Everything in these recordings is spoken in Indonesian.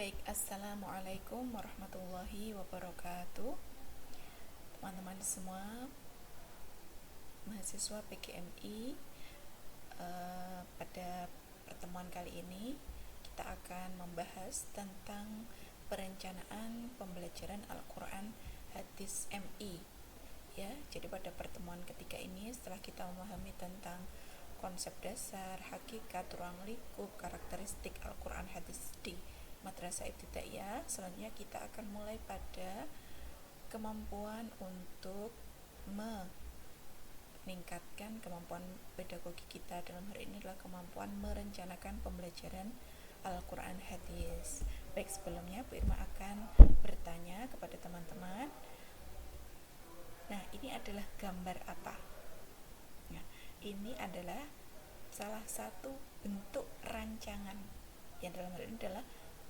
Baik, Assalamualaikum warahmatullahi wabarakatuh. Teman-teman semua, mahasiswa PGMI, pada pertemuan kali ini kita akan membahas tentang perencanaan pembelajaran Al-Quran Hadis MI. Ya, jadi pada pertemuan ketiga ini setelah kita memahami tentang konsep dasar, hakikat, ruang lingkup, karakteristik Al-Quran Hadis di Madrasah Ibtidaiyah, selanjutnya kita akan mulai pada kemampuan untuk meningkatkan kemampuan pedagogi kita. Dalam hal ini adalah kemampuan merencanakan pembelajaran Al-Quran Hadis. Baik, sebelumnya Bu Irma akan bertanya kepada teman-teman, nah ini adalah gambar apa? Nah, ini adalah salah satu bentuk rancangan, yang dalam hal ini adalah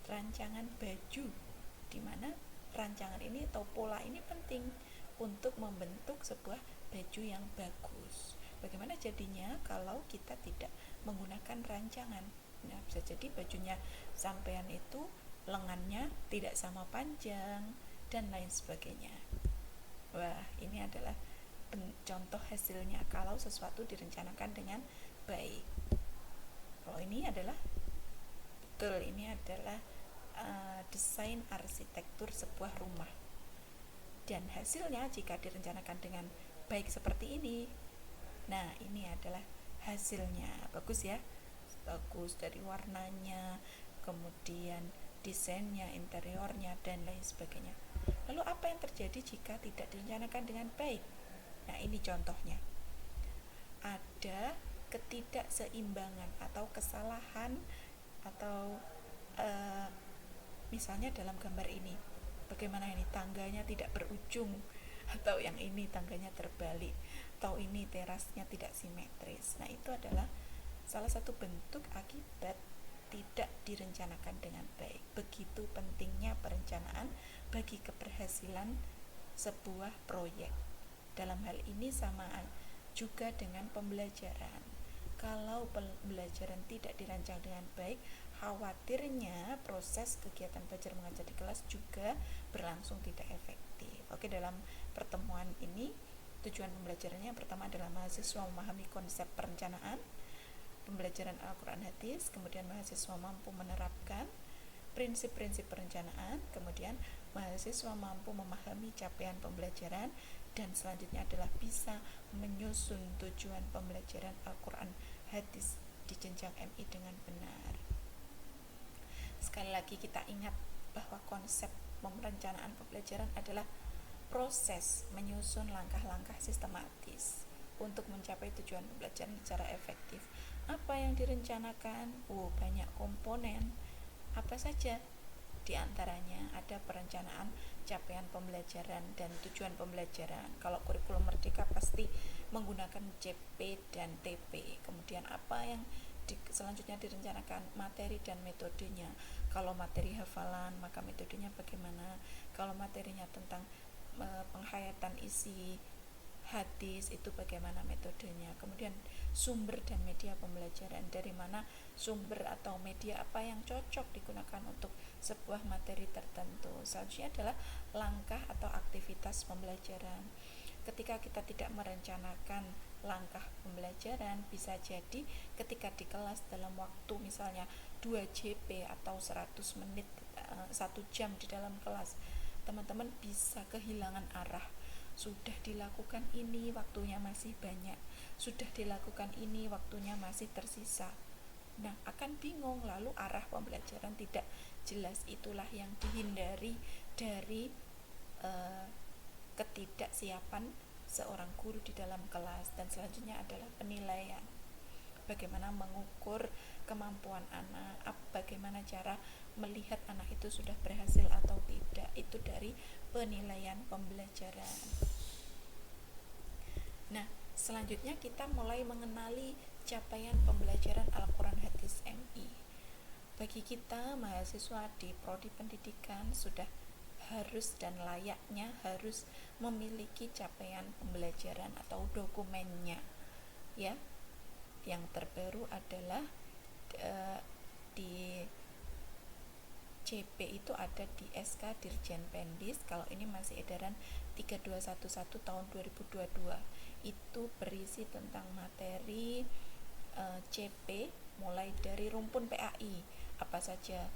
rancangan baju, di mana rancangan ini atau pola ini penting untuk membentuk sebuah baju yang bagus. Bagaimana jadinya kalau kita tidak menggunakan rancangan? Nah, bisa jadi bajunya sampean itu lengannya tidak sama panjang dan lain sebagainya. Wah, ini adalah contoh hasilnya kalau sesuatu direncanakan dengan baik. Kalau ini adalah betul, ini adalah desain arsitektur sebuah rumah, dan hasilnya jika direncanakan dengan baik seperti ini, nah ini adalah hasilnya. Bagus ya, bagus dari warnanya, kemudian desainnya, interiornya, dan lain sebagainya. Lalu apa yang terjadi jika tidak direncanakan dengan baik? Nah, ini contohnya. Ada ketidakseimbangan atau kesalahan, atau misalnya dalam gambar ini, bagaimana ini tangganya tidak berujung, atau yang ini tangganya terbalik, atau ini terasnya tidak simetris. Nah, itu adalah salah satu bentuk akibat tidak direncanakan dengan baik. Begitu pentingnya perencanaan bagi keberhasilan sebuah proyek. Dalam hal ini sama juga dengan pembelajaran. Kalau pembelajaran tidak dirancang dengan baik, khawatirnya proses kegiatan belajar mengajar di kelas juga berlangsung tidak efektif. Oke, dalam pertemuan ini tujuan pembelajarannya yang pertama adalah mahasiswa memahami konsep perencanaan pembelajaran Al-Quran Hadis, kemudian mahasiswa mampu menerapkan prinsip-prinsip perencanaan, kemudian mahasiswa mampu memahami capaian pembelajaran, dan selanjutnya adalah bisa menyusun tujuan pembelajaran Al-Quran Hadis di jenjang MI dengan benar. Sekali lagi kita ingat bahwa konsep perencanaan pembelajaran adalah proses menyusun langkah-langkah sistematis untuk mencapai tujuan pembelajaran secara efektif. Apa yang direncanakan? Banyak komponen. Apa saja? Di antaranya ada perencanaan capaian pembelajaran dan tujuan pembelajaran. Kalau kurikulum merdeka pasti menggunakan CP dan TP. Kemudian apa yang selanjutnya direncanakan? Materi dan metodenya. Kalau materi hafalan, maka metodenya bagaimana? Kalau materinya tentang penghayatan isi hadis, itu bagaimana metodenya? Kemudian sumber dan media pembelajaran, dari mana sumber atau media apa yang cocok digunakan untuk sebuah materi tertentu. Selanjutnya adalah langkah atau aktivitas pembelajaran. Ketika kita tidak merencanakan langkah pembelajaran, bisa jadi ketika di kelas dalam waktu misalnya 2 JP atau 100 menit, 1 jam di dalam kelas, teman-teman bisa kehilangan arah. Sudah dilakukan ini, waktunya masih banyak. Sudah dilakukan ini, waktunya masih tersisa. Nah, akan bingung, lalu arah pembelajaran tidak jelas. Itulah yang dihindari dari ketidaksiapan seorang guru di dalam kelas. Dan selanjutnya adalah penilaian. Bagaimana mengukur kemampuan anak, bagaimana cara melihat anak itu sudah berhasil atau tidak, itu dari penilaian pembelajaran. Nah, selanjutnya kita mulai mengenali capaian pembelajaran Al-Quran Hadis MI. Bagi kita mahasiswa di prodi pendidikan sudah harus dan layaknya harus memiliki capaian pembelajaran atau dokumennya. Ya, yang terbaru adalah di CP itu ada di SK Dirjen Pendis. Kalau ini masih edaran 3211 tahun 2022. Itu berisi tentang materi CP mulai dari rumpun PAI, apa saja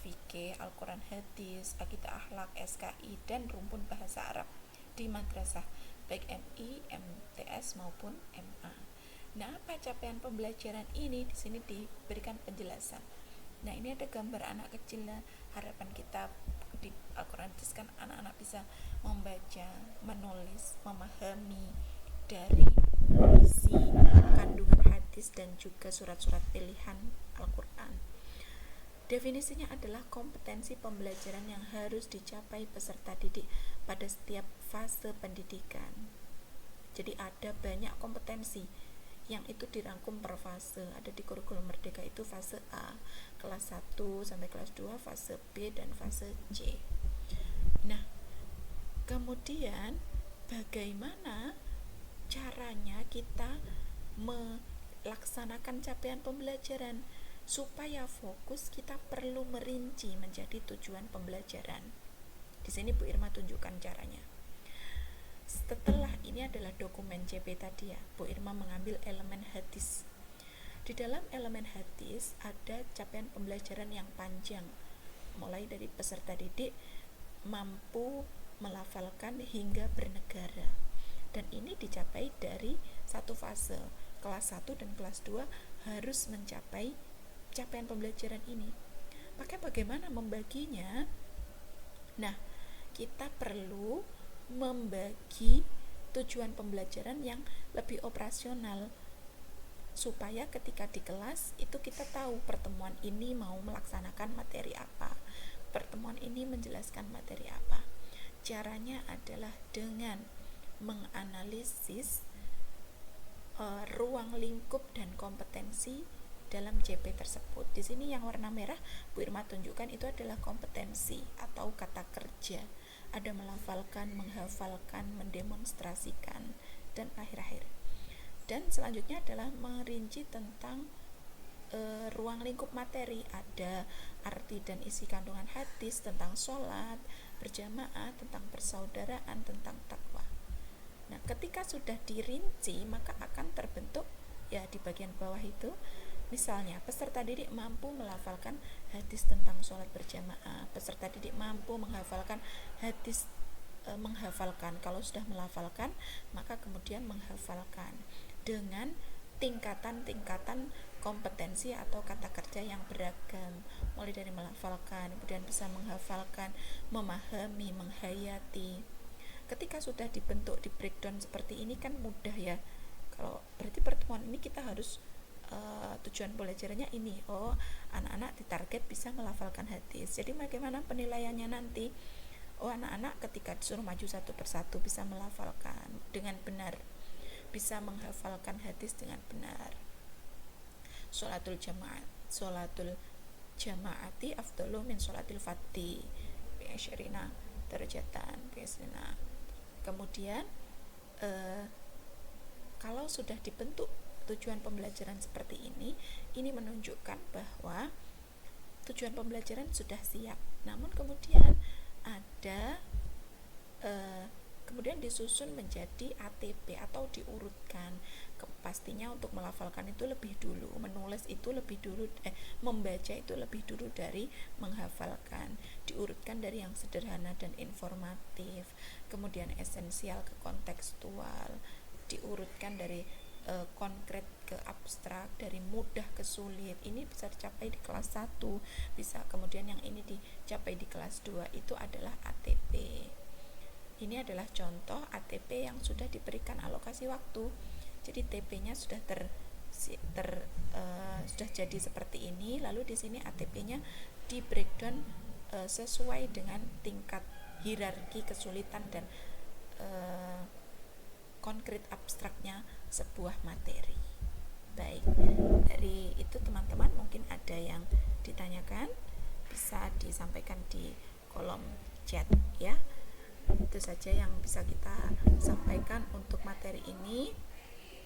fikih, Al-Quran Hadis, Akidah Akhlak, SKI, dan rumpun bahasa Arab di madrasah baik MI, MTS maupun MA. Nah, apa capaian pembelajaran ini? Di sini diberikan penjelasan. Nah, ini ada gambar anak kecil. Harapan kita di Al-Quran Hadis kan anak-anak bisa membaca, menulis, memahami dari isi kandungan hadis dan juga surat-surat pilihan Al-Quran. Definisinya adalah kompetensi pembelajaran yang harus dicapai peserta didik pada setiap fase pendidikan. Jadi ada banyak kompetensi yang itu dirangkum per fase. Ada di kurikulum Merdeka itu fase A, kelas 1 sampai kelas 2, fase B, dan fase C. Nah, kemudian bagaimana caranya kita melaksanakan capaian pembelajaran? Supaya fokus, kita perlu merinci menjadi tujuan pembelajaran. Di sini Bu Irma tunjukkan caranya. Setelah ini adalah dokumen CP tadi ya, Bu Irma mengambil elemen hadis. Di dalam elemen hadis ada capaian pembelajaran yang panjang, mulai dari peserta didik mampu melafalkan hingga bernegara. Dan ini dicapai dari satu fase. Kelas 1 dan kelas 2 harus mencapai capaian pembelajaran ini. Maka bagaimana membaginya? Nah, kita perlu membagi tujuan pembelajaran yang lebih operasional supaya ketika di kelas itu kita tahu pertemuan ini mau melaksanakan materi apa, pertemuan ini menjelaskan materi apa. Caranya adalah dengan menganalisis ruang lingkup dan kompetensi dalam CP tersebut. Di sini yang warna merah Bu Irma tunjukkan itu adalah kompetensi atau kata kerja. Ada melafalkan, menghafalkan, mendemonstrasikan, dan akhir-akhir. Dan selanjutnya adalah merinci tentang ruang lingkup materi. Ada arti dan isi kandungan hadis, tentang sholat berjamaah, tentang persaudaraan, tentang takwa. Nah, ketika sudah dirinci, maka akan terbentuk ya di bagian bawah itu. Misalnya, peserta didik mampu melafalkan hadis tentang sholat berjamaah. Peserta didik mampu menghafalkan hadis, menghafalkan. Kalau sudah melafalkan, maka kemudian menghafalkan dengan tingkatan-tingkatan kompetensi atau kata kerja yang beragam. Mulai dari melafalkan, kemudian bisa menghafalkan, memahami, menghayati. Ketika sudah dibentuk, di breakdown seperti ini kan mudah ya. Kalau berarti pertemuan ini kita harus tujuan pembelajarannya ini. Oh, anak-anak ditarget bisa melafalkan hadis. Jadi bagaimana penilaiannya nanti? Oh, anak-anak ketika disuruh maju satu persatu bisa melafalkan dengan benar, bisa menghafalkan hadis dengan benar. Sholatul jamaati afdalu min sholatil fadhi bi asyirina darajatan biasanya. Kemudian kalau sudah dibentuk tujuan pembelajaran seperti ini menunjukkan bahwa tujuan pembelajaran sudah siap. Namun kemudian ada kemudian disusun menjadi ATP atau diurutkan. Pastinya untuk melafalkan itu lebih dulu, menulis itu lebih dulu, membaca itu lebih dulu dari menghafalkan. Diurutkan dari yang sederhana dan informatif, kemudian esensial ke kontekstual, diurutkan dari konkret ke abstrak, dari mudah ke sulit. Ini bisa dicapai di kelas 1, bisa kemudian yang ini dicapai di kelas 2. Itu adalah ATP. Ini adalah contoh ATP yang sudah diberikan alokasi waktu. Jadi TP-nya sudah sudah jadi seperti ini. Lalu di sini ATP-nya di breakdown sesuai dengan tingkat hierarki kesulitan dan konkret abstraknya sebuah materi. Baik, dari itu teman-teman mungkin ada yang ditanyakan, bisa disampaikan di kolom chat ya. Itu saja yang bisa kita sampaikan untuk materi ini.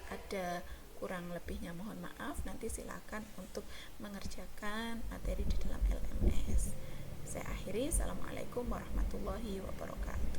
Ada kurang lebihnya mohon maaf. Nanti silakan untuk mengerjakan materi di dalam LMS. Saya akhiri. Assalamualaikum warahmatullahi wabarakatuh.